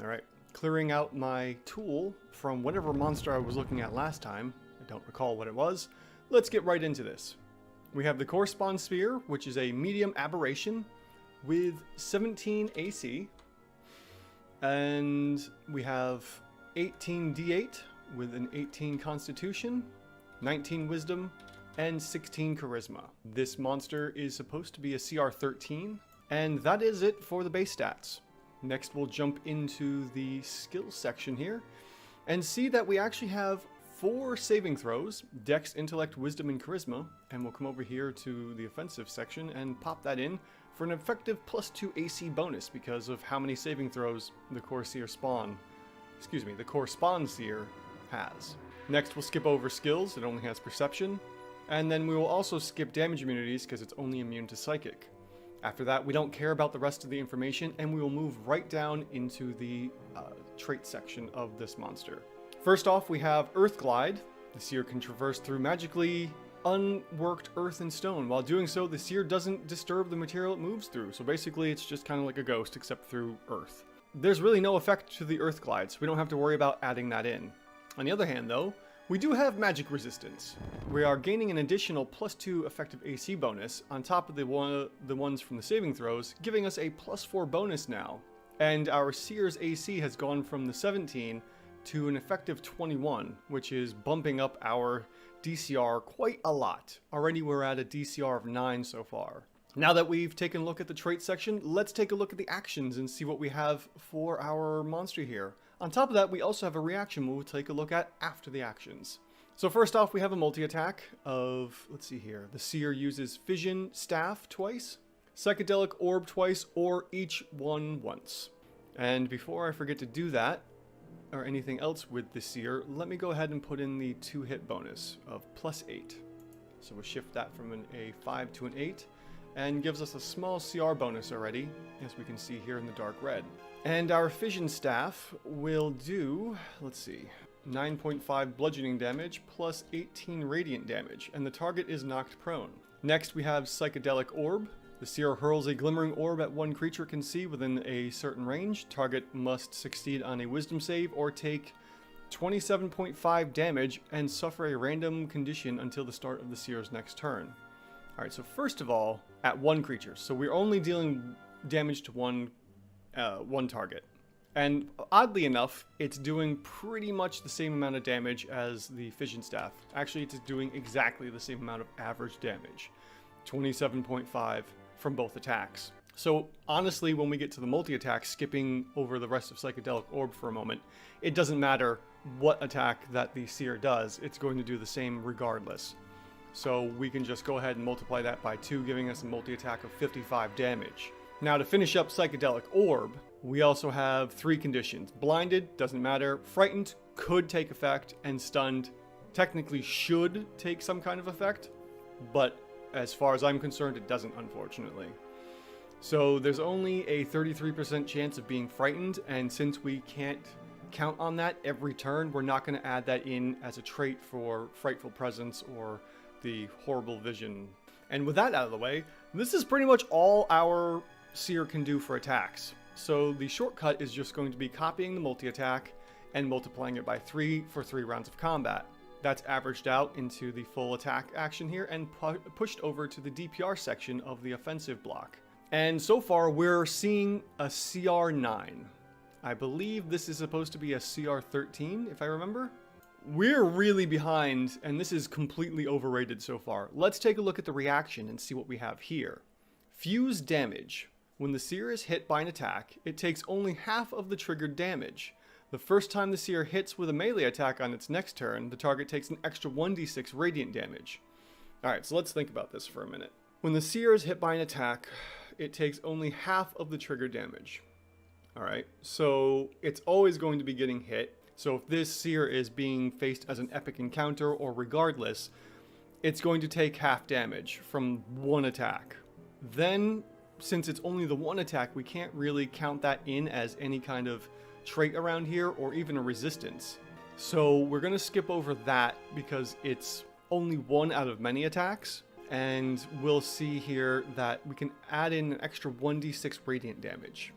Alright, clearing out my tool from whatever monster I was looking at last time. I don't recall what it was. Let's get right into this. We have the Core Spawn Seer, which is a medium aberration with 17 AC. And we have 18 D8 with an 18 Constitution, 19 Wisdom, and 16 Charisma. This monster is supposed to be a CR 13, and that is it for the base stats. Next, we'll jump into the skills section here and see that we actually have 4 saving throws, Dex, Intellect, Wisdom, and Charisma, and we'll come over here to the offensive section and pop that in for an effective +2 AC bonus because of how many saving throws the Core Spawn Seer has. Next, we'll skip over skills, it only has perception, and then we will also skip damage immunities because it's only immune to psychic. After that, we don't care about the rest of the information, and we will move right down into the trait section of this monster. First off, we have Earth Glide. The Seer can traverse through magically unworked earth and stone. While doing so, the Seer doesn't disturb the material it moves through, so basically it's just kind of like a ghost except through earth. There's really no effect to the Earth Glide, so we don't have to worry about adding that in. On the other hand, though, we do have magic resistance. We are gaining an additional +2 effective AC bonus on top of the ones from the saving throws, giving us a +4 bonus now. And our Seer's AC has gone from the 17 to an effective 21, which is bumping up our DCR quite a lot. Already we're at a DCR of 9 so far. Now that we've taken a look at the trait section, let's take a look at the actions and see what we have for our monster here. On top of that, we also have a reaction we'll take a look at after the actions. So first off, we have a multi-attack of, let's see here, the Seer uses Fission Staff twice, Psychedelic Orb twice, or each one once. And before I forget to do that, or anything else with the Seer, let me go ahead and put in the 2-hit bonus of +8. So we'll shift that from a 5 to an 8, and gives us a small CR bonus already, as we can see here in the dark red. And our Fission Staff will do, let's see, 9.5 bludgeoning damage plus 18 radiant damage, and the target is knocked prone. Next we have Psychedelic Orb. The Seer hurls a glimmering orb at one creature can see within a certain range. Target must succeed on a wisdom save or take 27.5 damage and suffer a random condition until the start of the Seer's next turn. Alright, so first of all, at one creature. So we're only dealing damage to one target. And oddly enough, it's doing pretty much the same amount of damage as the Fission Staff. Actually, it's doing exactly the same amount of average damage. 27.5 from both attacks. So honestly, when we get to the multi-attack, skipping over the rest of Psychedelic Orb for a moment, it doesn't matter what attack that the Seer does, it's going to do the same regardless. So we can just go ahead and multiply that by 2, giving us a multi-attack of 55 damage. Now to finish up Psychedelic Orb, we also have 3 conditions. Blinded, doesn't matter. Frightened, could take effect. And Stunned, technically should take some kind of effect. But as far as I'm concerned, it doesn't, unfortunately. So there's only a 33% chance of being frightened. And since we can't count on that every turn, we're not going to add that in as a trait for Frightful Presence or the Horrible Vision. And with that out of the way, this is pretty much all our Seer can do for attacks. So the shortcut is just going to be copying the multi-attack and multiplying it by 3 for 3 rounds of combat. That's averaged out into the full attack action here and pushed over to the DPR section of the offensive block. And so far we're seeing a CR 9. I believe this is supposed to be a CR 13, if I remember. We're really behind, and this is completely overrated so far. Let's take a look at the reaction and see what we have here. Fuse damage. When the Seer is hit by an attack, it takes only half of the triggered damage. The first time the Seer hits with a melee attack on its next turn, the target takes an extra 1d6 radiant damage. Alright, so let's think about this for a minute. When the Seer is hit by an attack, it takes only half of the triggered damage. Alright, so it's always going to be getting hit. So if this Seer is being faced as an epic encounter or regardless, it's going to take half damage from one attack. Then, since it's only the one attack, we can't really count that in as any kind of trait around here or even a resistance. So we're going to skip over that because it's only one out of many attacks. And we'll see here that we can add in an extra 1d6 radiant damage.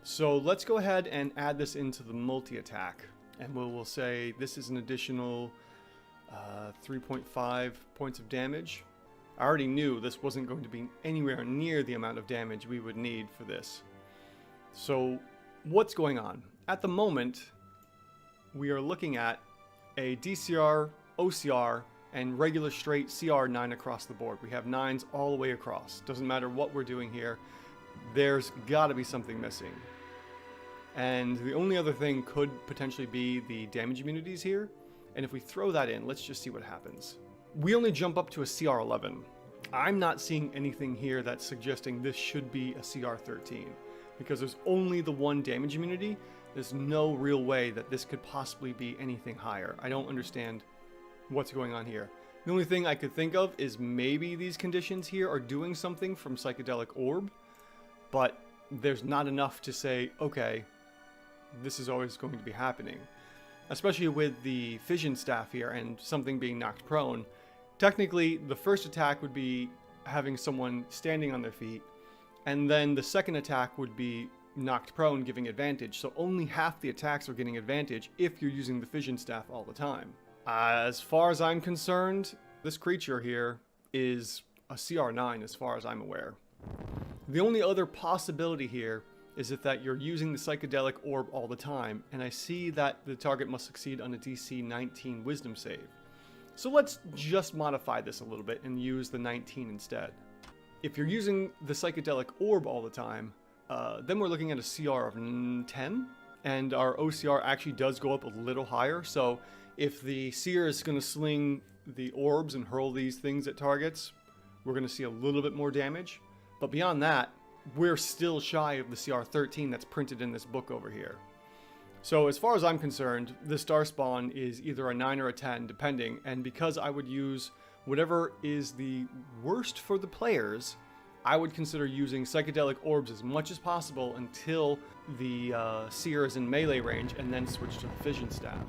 So let's go ahead and add this into the multi-attack. And we'll say this is an additional 3.5 points of damage. I already knew this wasn't going to be anywhere near the amount of damage we would need for this. So what's going on? At the moment, we are looking at a DCR, OCR, and regular straight CR 9 across the board. We have 9s all the way across. Doesn't matter what we're doing here. There's got to be something missing. And the only other thing could potentially be the damage immunities here. And if we throw that in, let's just see what happens. We only jump up to a CR 11. I'm not seeing anything here that's suggesting this should be a CR 13. Because there's only the one damage immunity. There's no real way that this could possibly be anything higher. I don't understand what's going on here. The only thing I could think of is maybe these conditions here are doing something from Psychedelic Orb. But there's not enough to say, okay, this is always going to be happening. Especially with the fission staff here and something being knocked prone. Technically, the first attack would be having someone standing on their feet, and then the second attack would be knocked prone, giving advantage. So only half the attacks are getting advantage if you're using the fission staff all the time. As far as I'm concerned, this creature here is a CR9 as far as I'm aware. The only other possibility here is that you're using the Psychedelic Orb all the time, and I see that the target must succeed on a DC 19 Wisdom save. So let's just modify this a little bit and use the 19 instead. If you're using the Psychedelic Orb all the time, then we're looking at a CR of 10, and our OCR actually does go up a little higher. So if the Seer is going to sling the orbs and hurl these things at targets, we're going to see a little bit more damage. But beyond that, we're still shy of the CR 13 that's printed in this book over here. So as far as I'm concerned, the Star Spawn is either a 9 or a 10, depending, and because I would use whatever is the worst for the players, I would consider using Psychedelic Orbs as much as possible until the Seer is in melee range, and then switch to the Fission Staff.